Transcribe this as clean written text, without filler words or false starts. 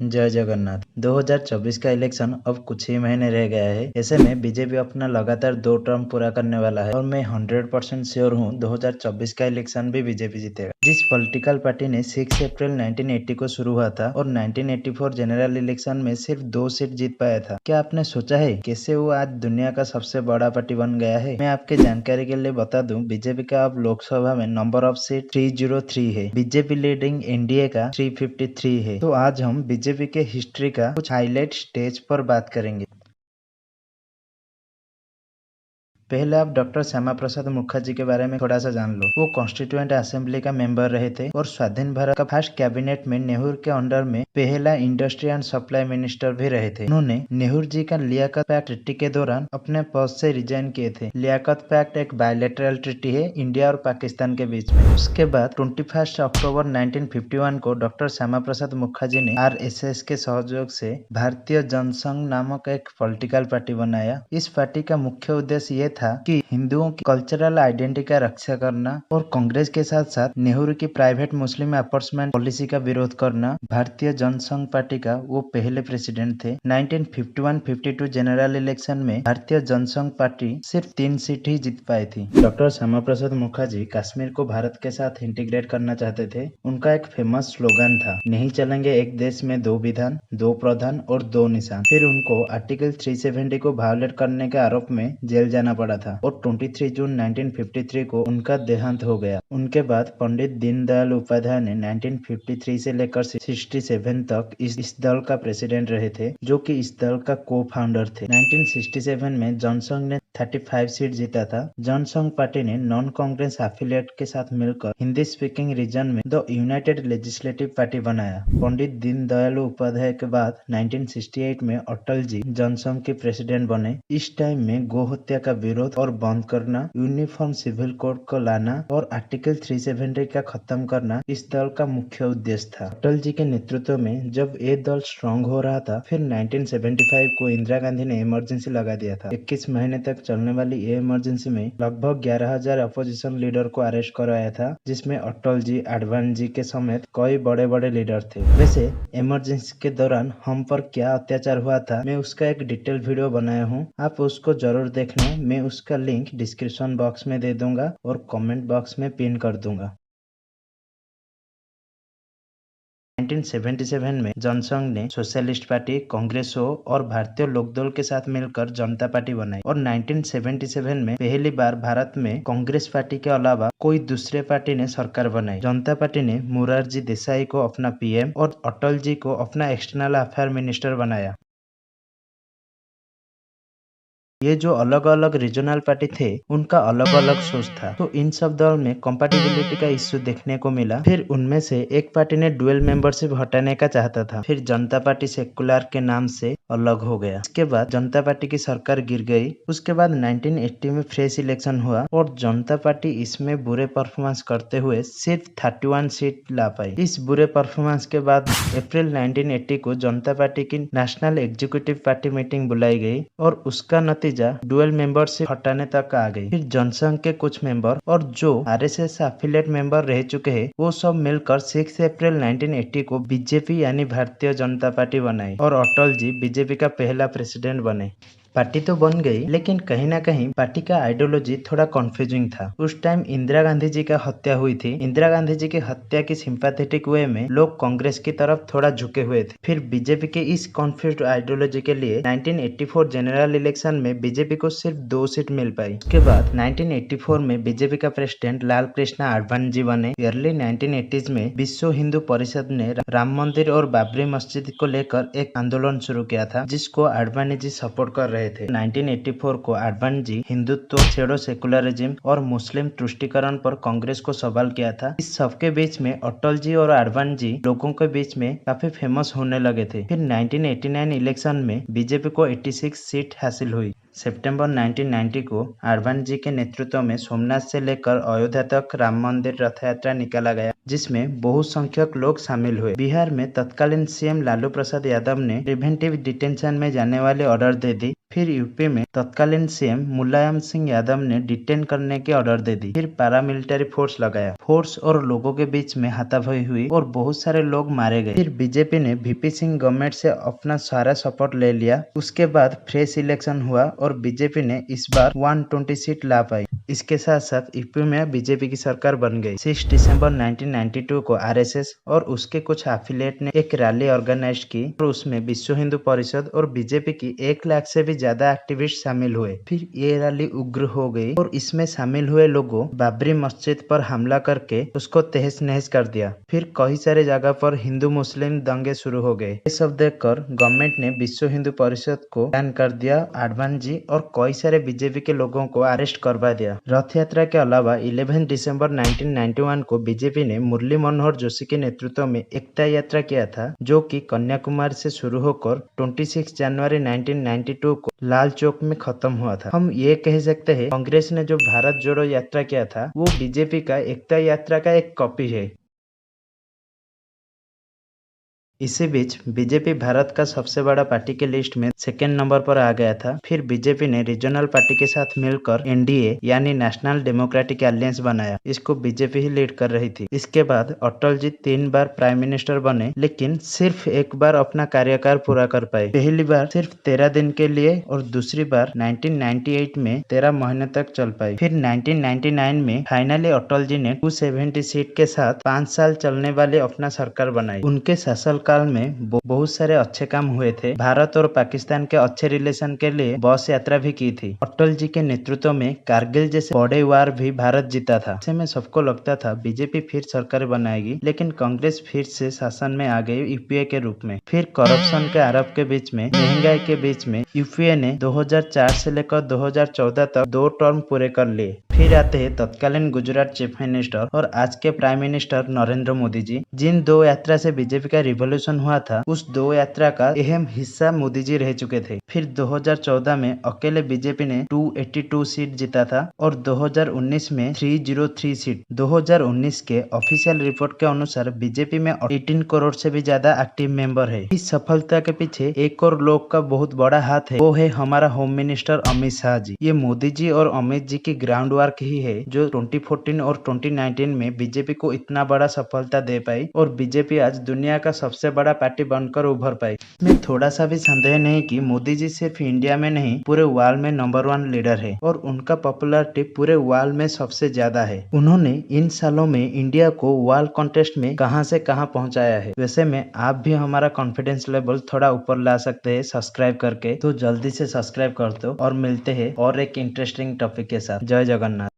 जय जगन्नाथ। 2024 का इलेक्शन अब कुछ ही महीने रह गया है। ऐसे में बीजेपी अपना लगातार 2 टर्म पूरा करने वाला है और मैं 100% श्योर हूँ 2024 का इलेक्शन भी बीजेपी जीतेगा। जिस पॉलिटिकल पार्टी ने 6 अप्रैल 1980 को शुरू हुआ था और 1984 जनरल इलेक्शन में सिर्फ 2 सीट जीत पाया था, क्या आपने सोचा है कैसे वो आज दुनिया का सबसे बड़ा पार्टी बन गया है? मैं आपके जानकारी के लिए बता दूं, बीजेपी का अब लोकसभा में नंबर ऑफ सीट 303 है। बीजेपी लीडिंग एनडीए का 353 है। तो आज हम बीजेपी के हिस्ट्री का कुछ हाईलाइट स्टेज पर बात करेंगे। पहले आप डॉक्टर श्यामा प्रसाद मुखर्जी के बारे में थोड़ा सा जान लो। वो कॉन्स्टिट्यूएंट असेंबली का मेंबर रहे थे और स्वाधीन भारत का फर्स्ट कैबिनेट में नेहरू के अंडर में पहला इंडस्ट्री एंड सप्लाई मिनिस्टर भी रहे थे। उन्होंने नेहरू जी का लियाकत पैक्ट ट्रीटी के दौरान अपने पोस्ट से रिजाइन किए थे। लियाकत पैक्ट एक बायलैटरल ट्रीटी है इंडिया और पाकिस्तान के बीच में। उसके बाद 21 अक्टूबर 1951 को डॉक्टर श्यामा प्रसाद मुखर्जी ने आरएसएस के सहयोग से भारतीय जनसंघ नामक एक पॉलिटिकल पार्टी बनाया। इस पार्टी का मुख्य उद्देश्य ये था कि हिंदुओं की कल्चरल आइडेंटिटी का रक्षा करना और कांग्रेस के साथ साथ नेहरू की प्राइवेट मुस्लिम अपॉर्चमेंट पॉलिसी का विरोध करना। भारतीय जनसंघ पार्टी का वो पहले प्रेसिडेंट थे। 1951-52 जनरल इलेक्शन में भारतीय जनसंघ पार्टी सिर्फ 3 सीट ही जीत पाई थी। डॉक्टर श्यामा प्रसाद मुखर्जी कश्मीर को भारत के साथ इंटीग्रेट करना चाहते थे। उनका एक फेमस स्लोगन था, नहीं चलेंगे एक देश में 2 विधान, 2 प्रधान और 2 निशान। फिर उनको आर्टिकल 370 को वायोलेट करने के आरोप में जेल जाना पड़ा था और 23 जून 1953 को उनका देहांत हो गया। उनके बाद पंडित दीनदयाल उपाध्याय ने 1953 से लेकर 67 तक इस दल का प्रेसिडेंट रहे थे, जो कि इस दल का को फाउंडर थे। 1967 में जनसंघ ने 35 सीट जीता था। जनसंघ पार्टी ने नॉन कांग्रेस एफिलिएट के साथ मिलकर हिंदी स्पीकिंग रीजन में द यूनाइटेड लेजिस्लेटिव पार्टी बनाया। पंडित दीनदयाल उपाध्याय के बाद 1968 में अटल जी जनसंघ के प्रेसिडेंट बने। इस टाइम में गो हत्या का विरोध और बंद करना, यूनिफॉर्म सिविल कोड को लाना और आर्टिकल 370 का खत्म करना इस दल का मुख्य उद्देश्य था। अटल जी के नेतृत्व में जब ये दल स्ट्रांग हो रहा था, फिर 1975 को इंदिरा गांधी ने इमरजेंसी लगा दिया था। 21 महीने तक चलने वाली ये इमरजेंसी में लगभग 11,000 अपोजिशन लीडर को अरेस्ट कराया था, जिसमें अटल जी, आडवाणी जी के समेत कई बड़े बड़े लीडर थे। वैसे इमरजेंसी के दौरान हम पर क्या अत्याचार हुआ था, मैं उसका एक डिटेल वीडियो बनाया हूँ, आप उसको जरूर देखना। मैं उसका लिंक डिस्क्रिप्शन बॉक्स में दे दूंगा और कमेंट बॉक्स में पिन कर दूंगा। 1977 में जनसंघ ने सोशलिस्ट पार्टी, कांग्रेस और भारतीय लोकदल के साथ मिलकर जनता पार्टी बनाई और 1977 में पहली बार भारत में कांग्रेस पार्टी के अलावा कोई दूसरे पार्टी ने सरकार बनाई। जनता पार्टी ने मोरारजी देसाई को अपना पीएम और अटल जी को अपना एक्सटर्नल अफेयर मिनिस्टर बनाया। ये जो अलग अलग रीजनल पार्टी थे, उनका अलग अलग सोच था, तो इन सब दल में कंपैटिबिलिटी का इश्यू देखने को मिला। फिर उनमें से एक पार्टी ने डुअल मेंबरशिप हटाने का चाहता था। फिर जनता पार्टी सेकुलर के नाम से अलग हो गया। इसके बाद जनता पार्टी की सरकार गिर गई। उसके बाद 1980 में फ्रेश इलेक्शन हुआ और जनता पार्टी इसमें बुरे परफॉर्मेंस करते हुए सिर्फ 31 सीट ला पाई। इस बुरे परफॉर्मेंस के बाद अप्रैल 1980 को जनता पार्टी की नेशनल एग्जीक्यूटिव पार्टी मीटिंग बुलाई गई और उसका नतीजा डुअल मेंबरशिप हटाने तक आ गई। फिर जनसंघ के कुछ मेंबर और जो आरएसएस एफिलिएट मेंबर रह चुके हैं, वो सब मिलकर 6 अप्रैल 1980 को बीजेपी यानी भारतीय जनता पार्टी बनाई और अटल जी बीजेपी का पहला प्रेसिडेंट बने। पार्टी तो बन गई, लेकिन कहीं ना कहीं पार्टी का आइडियोलॉजी थोड़ा कंफ्यूजिंग था। उस टाइम इंदिरा गांधी जी का हत्या हुई थी। इंदिरा गांधी जी की हत्या की सिंपैथेटिक वे में लोग कांग्रेस की तरफ थोड़ा झुके हुए थे। फिर बीजेपी के इस कन्फ्यूज्ड आइडियोलॉजी के लिए 1984 जनरल इलेक्शन में बीजेपी को सिर्फ 2 सीट मिल पाई। उसके बाद 1984 में बीजेपी का प्रेसिडेंट लाल कृष्ण आडवाणी जी बने। अर्ली 1980s में विश्व हिंदू परिषद ने राम मंदिर और बाबरी मस्जिद को लेकर एक आंदोलन शुरू किया था, जिसको आडवाणी जी सपोर्ट कर रहे थे। 1984 को आडवाणी जी हिंदुत्व, सेडो सेकुलरिज्म और मुस्लिम तुष्टीकरण पर कांग्रेस को सवाल किया था। इस सबके बीच में अटल जी और आडवाणी जी लोगों के बीच में काफी फेमस होने लगे थे। फिर 1989 इलेक्शन में बीजेपी को 86 सीट हासिल हुई। सितंबर 1990 को आडवाणी जी के नेतृत्व में सोमनाथ से लेकर अयोध्या तक राम मंदिर रथ यात्रा निकाला गया, जिसमें बहुत संख्यक लोग शामिल हुए। बिहार में तत्कालीन सीएम लालू प्रसाद यादव ने प्रिवेंटिव डिटेंशन में जाने वाले ऑर्डर दे दी। फिर यूपी में तत्कालीन सीएम मुलायम सिंह यादव ने डिटेन करने की ऑर्डर दे दी। फिर पैरामिलिट्री फोर्स लगाया। फोर्स और लोगों के बीच में हाथापाई हुई और बहुत सारे लोग मारे गए। फिर बीजेपी ने वीपी सिंह गवर्नमेंट से अपना सारा सपोर्ट ले लिया। उसके बाद फ्रेश इलेक्शन हुआ और बीजेपी ने इस बार 120 सीट ला पाई। इसके साथ साथ यूपी में बीजेपी की सरकार बन गई। 6 दिसंबर 1992 को आरएसएस और उसके कुछ एफिलिएट ने एक रैली ऑर्गेनाइज की और उसमें विश्व हिंदू परिषद और बीजेपी की 1 लाख से भी ज्यादा एक्टिविस्ट शामिल हुए। फिर ये रैली उग्र हो गई और इसमें शामिल हुए लोगों बाबरी मस्जिद पर हमला करके उसको तहस नहस कर दिया। फिर कई सारे जगह पर हिंदू मुस्लिम दंगे शुरू हो गए। ये सब देखकर गवर्नमेंट ने विश्व हिंदू परिषद को बैन कर दिया, आडवाणी जी और कई सारे बीजेपी के लोगों को अरेस्ट करवा दिया। रथ यात्रा के अलावा 11 दिसंबर 1991 को बीजेपी ने मुरली मनोहर जोशी के नेतृत्व में एकता यात्रा किया था, जो कि कन्याकुमारी से शुरू होकर 26 जनवरी 1992 को लाल चौक में खत्म हुआ था। हम ये कह सकते हैं कांग्रेस ने जो भारत जोड़ो यात्रा किया था वो बीजेपी का एकता यात्रा का एक कॉपी है। इसी बीच बीजेपी भारत का सबसे बड़ा पार्टी के लिस्ट में सेकेंड नंबर पर आ गया था। फिर बीजेपी ने रीजनल पार्टी के साथ मिलकर एनडीए यानी नेशनल डेमोक्रेटिक अलायंस बनाया। इसको बीजेपी ही लीड कर रही थी। इसके बाद अटल जी 3 बार प्राइम मिनिस्टर बने, लेकिन सिर्फ एक बार अपना कार्यकाल पूरा कर पाए। पहली बार सिर्फ 13 दिन के लिए और दूसरी बार 1998 में 13 महीने तक चल पाई। फिर 1999 में फाइनली अटल जी ने 270 सीट के साथ 5 साल चलने वाली अपना सरकार बनाई। उनके शासनकाल में बहुत सारे अच्छे काम हुए थे। भारत और पाकिस्तान के अच्छे रिलेशन के लिए बस यात्रा भी की थी। अटल जी के नेतृत्व में कारगिल जैसे बड़े वार भी भारत जीता था। ऐसे में सबको लगता था बीजेपी फिर सरकार बनाएगी, लेकिन कांग्रेस फिर से शासन में आ गई यूपीए के रूप में। फिर करप्शन के आरोप के बीच में, महंगाई के बीच में यूपीए ने 2004 से लेकर 2014 तक 2 टर्म पूरे कर लिए। फिर आते हैं तत्कालीन गुजरात चीफ मिनिस्टर और आज के प्राइम मिनिस्टर नरेंद्र मोदी जी। जिन 2 यात्रा से बीजेपी का रिवॉल्यूशन हुआ था, उस 2 यात्रा का अहम हिस्सा मोदी जी रह चुके थे। फिर 2014 में अकेले बीजेपी ने 282 सीट जीता था और 2019 में 303 सीट। 2019 के ऑफिशियल रिपोर्ट के अनुसार बीजेपी में 18 करोड़ से भी ज्यादा एक्टिव मेंबर है। इस सफलता के पीछे एक और लोग का बहुत बड़ा हाथ है, वो है हमारा होम मिनिस्टर अमित शाह जी। ये मोदी जी और अमित जी की ग्राउंड वर्क ही है जो 2014 और 2019 में बीजेपी को इतना बड़ा सफलता दे पाई और बीजेपी आज दुनिया का सबसे बड़ा पार्टी बनकर उभर पाई। इसमें थोड़ा सा भी संदेह नहीं कि मोदी जी सिर्फ इंडिया में नहीं पूरे वर्ल्ड में नंबर 1 लीडर है और उनका पॉपुलैरिटी पूरे वर्ल्ड में सबसे ज्यादा है। उन्होंने इन सालों में इंडिया को वर्ल्ड कॉन्टेस्ट में कहां से कहां पहुंचाया है। वैसे में आप भी हमारा कॉन्फिडेंस लेवल थोड़ा ऊपर ला सकते हैं सब्सक्राइब करके, तो जल्दी से सब्सक्राइब कर दो और मिलते हैं और एक इंटरेस्टिंग टॉपिक के साथ। जय जगन्नाथ।